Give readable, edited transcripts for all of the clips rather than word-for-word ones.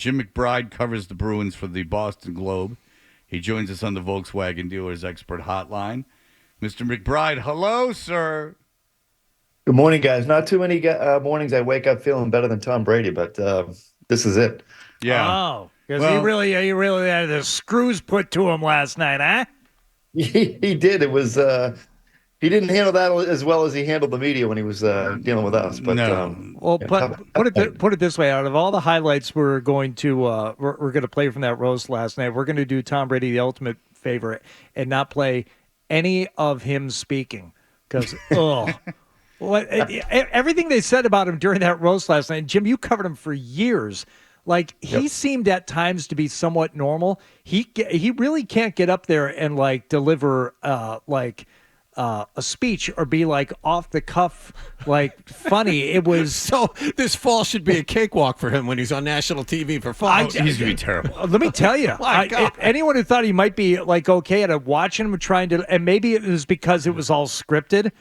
Jim McBride covers the Bruins for the Boston Globe. He joins us on the Volkswagen Dealers Expert Hotline. Mr. McBride, hello, sir. Good morning, guys. Not too many mornings I wake up feeling better than Tom Brady, but this is it. Yeah. Oh, because Well, he really had the screws put to him last night, huh? He did. It was he didn't handle that as well as he handled the media when he was dealing with us. But no. Well, yeah, put it this way: out of all the highlights we're going to play from that roast last night, we're going to do Tom Brady the ultimate favor and not play any of him speaking because everything they said about him during that roast last night. Jim, you covered him for years. Like he seemed at times to be somewhat normal. He really can't get up there and like deliver a speech or be like off the cuff, like funny. It was So this fall should be a cakewalk for him when he's on national TV for fall. He's going to be terrible. Let me tell you, My God. anyone who thought he might be like okay at watching him trying to, and maybe it was because it was all scripted,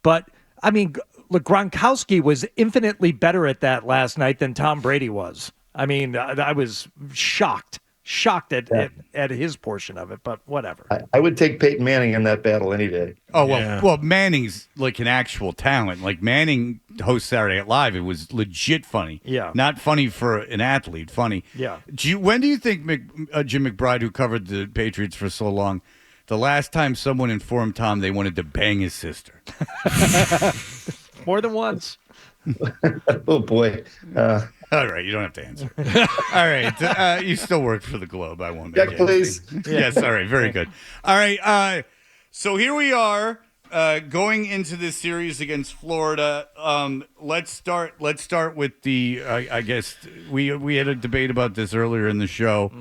but I mean, look, Gronkowski was infinitely better at that last night than Tom Brady was. I mean, I was shocked at his portion of it, but whatever. I would take Peyton Manning in that battle any day. Oh, Yeah. well, Manning's like an actual talent. Like Manning hosts Saturday Night Live. It was legit funny. Yeah. Not funny for an athlete, funny. Yeah. When do you think Jim McBride, who covered the Patriots for so long, the last time someone informed Tom they wanted to bang his sister? More than once. Oh boy, All right, you don't have to answer. All right, you still work for the Globe. I won't. check please. Yes, all right, very good. All right, so here we are going into this series against Florida. Let's start with the. I guess we had a debate about this earlier in the show.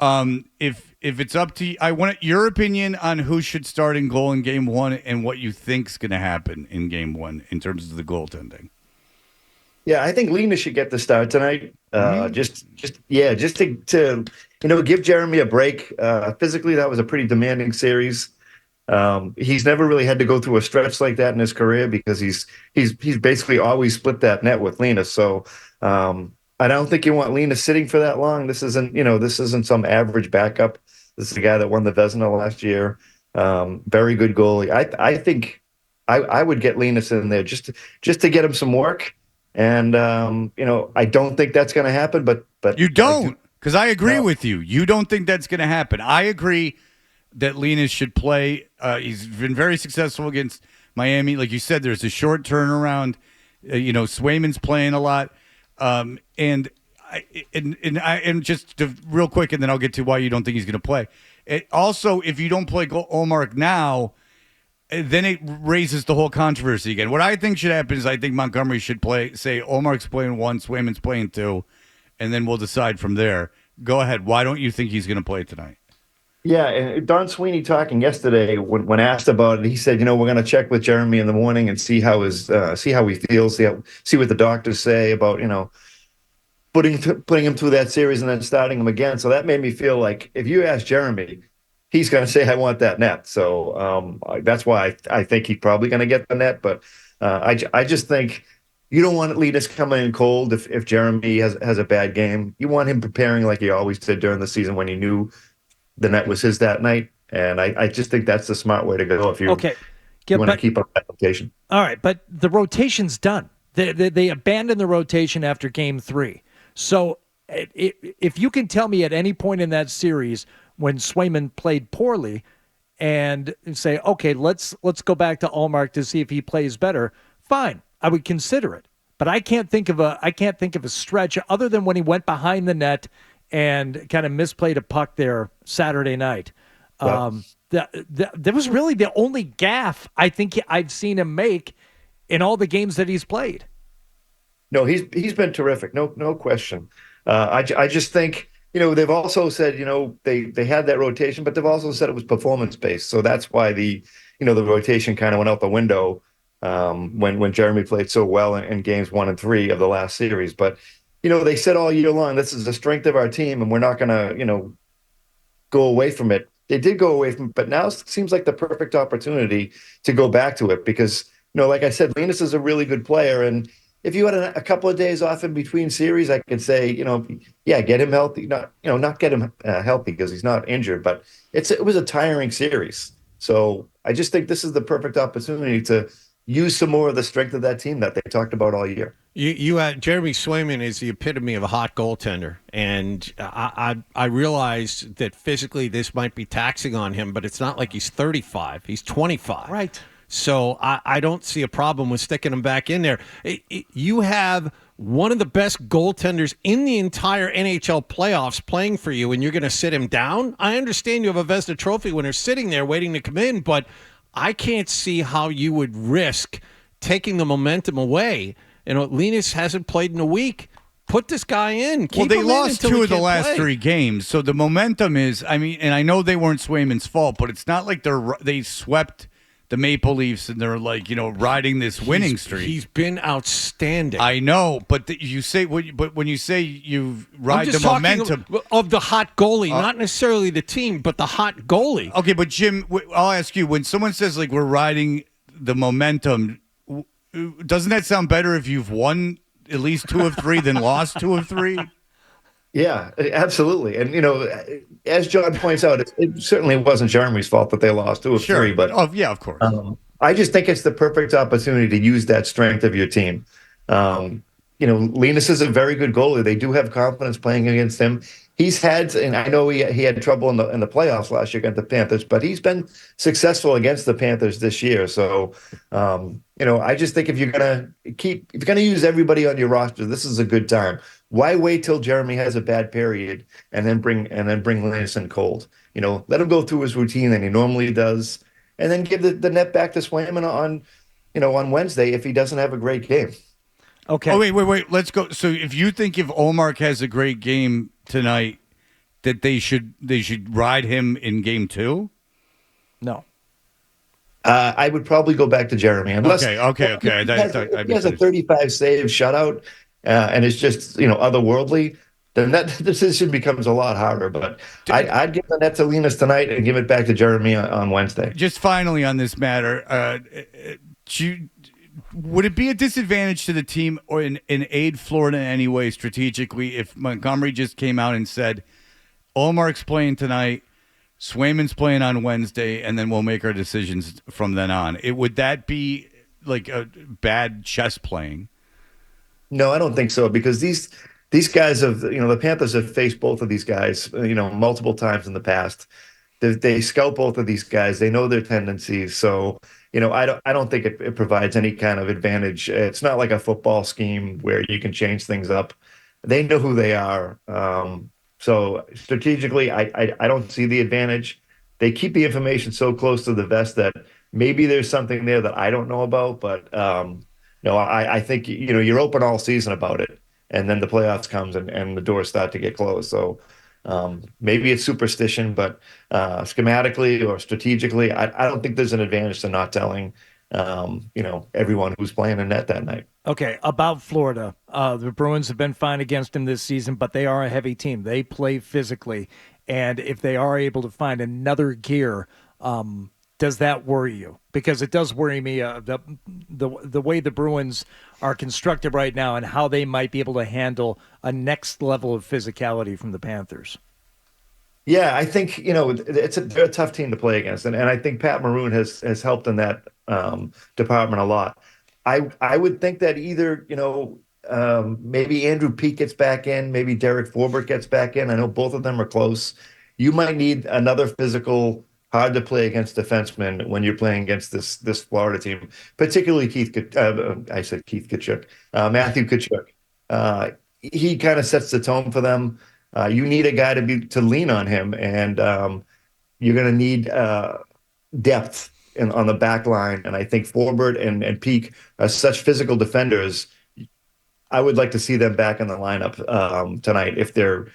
If it's up to you, I want your opinion on who should start in goal in Game 1 and what you think's going to happen in Game 1 in terms of the goaltending. Yeah, I think Linus should get the start tonight. Just to give Jeremy a break. Physically, that was a pretty demanding series. He's never really had to go through a stretch like that in his career because he's basically always split that net with Linus. So I don't think you want Linus sitting for that long. This isn't some average backup. This is a guy that won the Vezina last year. Very good goalie. I think I would get Linus in there just to get him some work. And I don't think that's going to happen. But You don't, because I agree with you. You don't think that's going to happen. I agree that Linus should play. He's been very successful against Miami. Like you said, there's a short turnaround. Swayman's playing a lot. And just real quick, and then I'll get to why you don't think he's going to play. Also, if you don't play Ullmark now, then it raises the whole controversy again. What I think should happen is I think Montgomery should say Ullmark's playing 1, Swayman's playing 2, and then we'll decide from there. Go ahead. Why don't you think he's going to play tonight? Yeah, and Don Sweeney talking yesterday when asked about it, he said, we're going to check with Jeremy in the morning and see how he feels, see what the doctors say about putting him through that series and then starting him again. So that made me feel like if you ask Jeremy, he's going to say, I want that net. So that's why I think he's probably going to get the net. But I just think you don't want Linus coming in cold if Jeremy has a bad game. You want him preparing like he always did during the season when he knew the net was his that night. And I just think that's the smart way to go if you want to keep up that rotation. All right, but the rotation's done. They abandoned the rotation after Game 3. So if you can tell me at any point in that series when Swayman played poorly and say, okay, let's go back to Ullmark to see if he plays better, fine, I would consider it. But I can't think of a stretch other than when he went behind the net and kind of misplayed a puck there Saturday night. That was really the only gaffe I think I've seen him make in all the games that he's played. No, he's been terrific. No question. I just think, they've also said, they had that rotation, but they've also said it was performance based. So that's why the rotation kind of went out the window when Jeremy played so well in games 1 and 3 of the last series. But, they said all year long, this is the strength of our team and we're not going to, go away from it. They did go away from it, but now it seems like the perfect opportunity to go back to it because, like I said, Linus is a really good player and if you had a couple of days off in between series, I could say, yeah, get him healthy. Not get him healthy because he's not injured, but it was a tiring series. So I just think this is the perfect opportunity to use some more of the strength of that team that they talked about all year. Jeremy Swayman is the epitome of a hot goaltender, and I realize that physically this might be taxing on him, but it's not like he's 35; he's 25. Right. So I don't see a problem with sticking him back in there. You have one of the best goaltenders in the entire NHL playoffs playing for you, and you're going to sit him down? I understand you have a Vezina Trophy winner sitting there waiting to come in, but I can't see how you would risk taking the momentum away. Linus hasn't played in a week. Put this guy in. Well, they lost 2 of the last 3 games, so the momentum is. I mean, and I know they weren't Swayman's fault, but it's not like they swept the Maple Leafs and they're like riding this winning streak. He's been outstanding. I know, but when you say you ride the momentum of the hot goalie, not necessarily the team, but the hot goalie. Okay, but Jim, I'll ask you: when someone says like we're riding the momentum, doesn't that sound better if you've won at least 2 of 3 than lost 2 of 3? Yeah, absolutely. And, as John points out, it certainly wasn't Jeremy's fault that they lost 2 of 3. But yeah, of course. I just think it's the perfect opportunity to use that strength of your team. Linus is a very good goalie. They do have confidence playing against him. He's had, and I know he had trouble in the playoffs last year against the Panthers, but he's been successful against the Panthers this year. So, I just think if you're gonna use everybody on your roster, this is a good time. Why wait till Jeremy has a bad period and then bring Linus in cold? Let him go through his routine that he normally does, and then give the net back to Swayman on Wednesday if he doesn't have a great game. Okay. Oh, wait. Let's go. So if you think if Ullmark has a great game tonight, that they should ride him in game 2? No. I would probably go back to Jeremy. Unless, okay. If he has a 35 save shutout and it's just otherworldly, then that decision becomes a lot harder. But I'd give the net to Linus tonight and give it back to Jeremy on Wednesday. Just finally on this matter, would it be a disadvantage to the team or in aid Florida in any way strategically if Montgomery just came out and said, Ullmark's playing tonight, Swayman's playing on Wednesday, and then we'll make our decisions from then on? Would that be like a bad chess playing? No, I don't think so, because these guys have, the Panthers have faced both of these guys, multiple times in the past. They scout both of these guys. They know their tendencies. So, I don't think it provides any kind of advantage. It's not like a football scheme where you can change things up. They know who they are. So strategically, I don't see the advantage. They keep the information so close to the vest that maybe there's something there that I don't know about. But no, I think you're open all season about it, and then the playoffs comes and the doors start to get closed. So. Maybe it's superstition, but schematically or strategically, I don't think there's an advantage to not telling, everyone who's playing in net that night. Okay, about Florida, the Bruins have been fine against them this season, but they are a heavy team. They play physically, and if they are able to find another gear, does that worry you? Because it does worry me, the way the Bruins are constructed right now and how they might be able to handle a next level of physicality from the Panthers. Yeah, I think, they're a tough team to play against. And I think Pat Maroon has helped in that department a lot. I would think that either, maybe Andrew Peeke gets back in, maybe Derek Forbert gets back in. I know both of them are close. You might need another physical, hard to play against defensemen when you're playing against this Florida team, particularly Matthew Tkachuk. He kind of sets the tone for them. You need a guy to lean on him, and you're going to need depth on the back line. And I think Forbert and Peeke are such physical defenders. I would like to see them back in the lineup tonight if they're,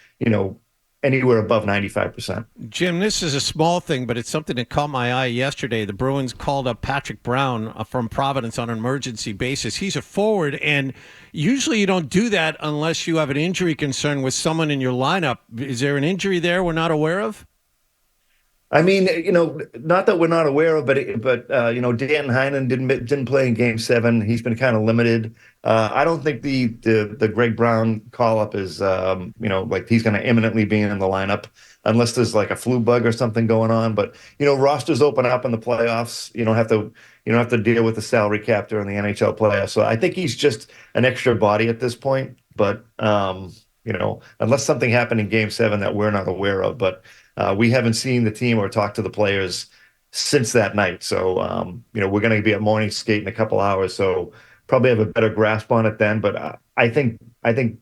anywhere above 95%. Jim, this is a small thing, but it's something that caught my eye yesterday. The Bruins called up Patrick Brown from Providence on an emergency basis. He's a forward, and usually you don't do that unless you have an injury concern with someone in your lineup. Is there an injury there we're not aware of? I mean, not that we're not aware of, but Dan Heinen didn't play in Game 7. He's been kind of limited. I don't think the Greg Brown call up is like he's going to imminently be in the lineup unless there's like a flu bug or something going on. But rosters open up in the playoffs. You don't have to deal with the salary cap during the NHL playoffs. So I think he's just an extra body at this point. But unless something happened in Game 7 that we're not aware of, but. We haven't seen the team or talked to the players since that night. So, we're going to be at morning skate in a couple hours. So probably have a better grasp on it then. But I think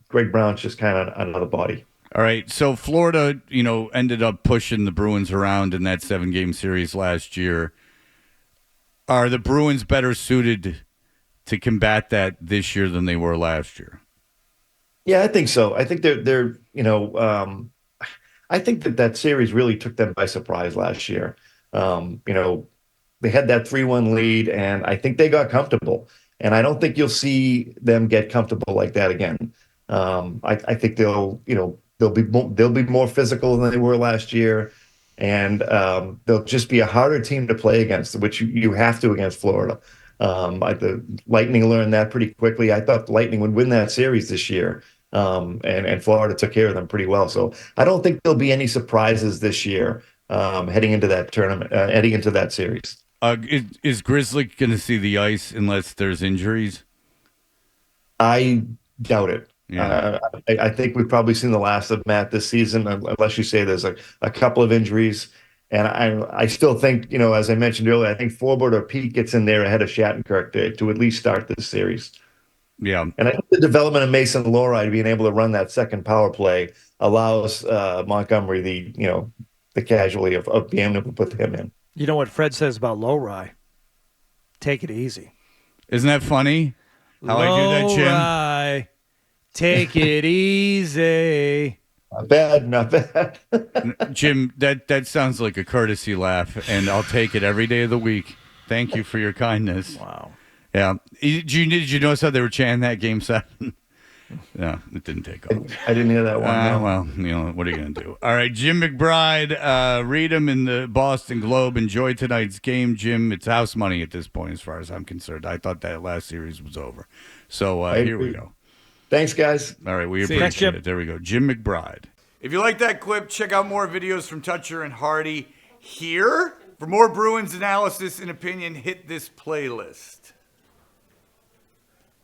Greg Brown's just kind of another body. All right. So Florida, ended up pushing the Bruins around in that 7-game series last year. Are the Bruins better suited to combat that this year than they were last year? Yeah, I think so. I think they're I think that series really took them by surprise last year. They had that 3-1 lead, and I think they got comfortable. And I don't think you'll see them get comfortable like that again. I think they'll be more physical than they were last year, and they'll just be a harder team to play against, which you have to against Florida. The Lightning learned that pretty quickly. I thought the Lightning would win that series this year. And Florida took care of them pretty well. So I don't think there'll be any surprises this year heading into that tournament, heading into that series. Is Grizzly going to see the ice unless there's injuries? I doubt it. Yeah. I think we've probably seen the last of Matt this season, unless you say there's a couple of injuries. And I still think, as I mentioned earlier, I think Forbort or Pete gets in there ahead of Shattenkirk to at least start this series. Yeah. And I think the development of Mason Loride being able to run that second power play allows Montgomery the casualty of being able to put him in. You know what Fred says about low rye? Take it easy. Isn't that funny? How I do that, Jim? Rye, take it easy. Not bad. Jim, that sounds like a courtesy laugh, and I'll take it every day of the week. Thank you for your kindness. Wow. Yeah. Did you notice how they were chanting that Game 7? No, it didn't take off. I didn't hear that one. No. Well, what are you going to do? All right, Jim McBride, read him in the Boston Globe. Enjoy tonight's game, Jim. It's house money at this point as far as I'm concerned. I thought that last series was over. So here we go. Thanks, guys. All right, we appreciate it. There we go. Jim McBride. If you like that clip, check out more videos from Toucher and Hardy here. For more Bruins analysis and opinion, hit this playlist.